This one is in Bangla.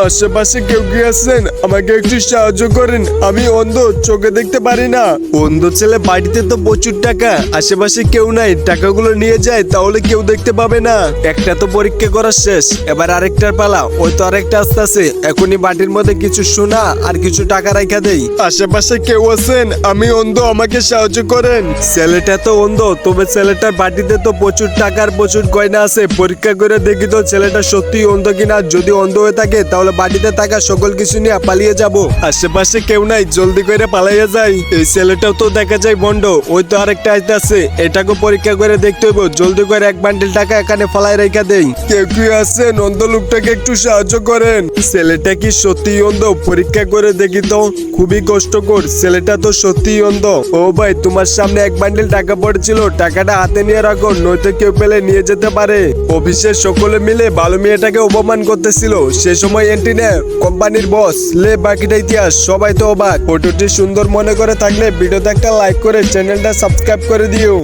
আশেপাশে কেউ কি আছেন? আমাকে একটু সাহায্য করেন, আমি অন্ধ, চোখে দেখতে পারি না। অন্ধ ছেলে, বাড়িতে তো প্রচুর টাকা, আশেপাশে কেউ নাই, টাকাগুলো নিয়ে যায় তাহলে কেউ দেখতে পাবে না। একটা তো পরীক্ষা করা শেষ, এবার আরেকটার পালা। ওই তো আরেকটা আসতেছে, এখনই বাটির মধ্যে কিছু সোনা আর কিছু টাকা রাখা দেই। আশেপাশে কেউ আছেন? আমি অন্ধ, আমাকে সাহায্য করেন। ছেলেটা তো অন্ধ, তবে ছেলেটার বাটিতে তো প্রচুর টাকার প্রচুর গয়না আছে। পরীক্ষা করে দেখি তো ছেলেটা সত্যি অন্ধ কিনা। যদি অন্ধ হয়ে থাকে তাহলে বাটিতে থাকা সকল কিছু নিয়ে পালিয়ে যাব। আশেপাশে কেউ নাই, জলদি করে পালাইয়া যাই। এই ছেলেটাও তো দেখা যায় ভণ্ড। ওই তো আরেকটা আছে, এটাকে পরীক্ষা করে দেখতে হইব। জলদি করে এক বান্ডিল টাকা এখানে ফলাই রেখা দেই। কেউ কি আছেন? অন্ধ লোকটাকে একটু সাহায্য করেন। ছেলেটা কি সত্যি অন্ধ? পরীক্ষা করে দেখি তো। খুবই কষ্টকর, ছেলেটা তো সত্যি অন্ধ। ও ভাই, তোমার সামনে এক বান্ডিল টাকা পড়েছিল, টাকাটা হাতে নিয়ে রাখো, নয়তো কেউ পেলে নিয়ে যেতে পারে। অফিসের সকলে মিলে ভালো মেয়েটাকে অপমান করতেছিল, সে সময় এন্টিনে কোম্পানির বস লে বাকিটা ইতিহাস। সবাই তো অবাক। ফটোটি সুন্দর মনে করে থাকলে ভিডিওতে একটা লাইক করে চ্যানেলটা সাবস্ক্রাইব করে দিও।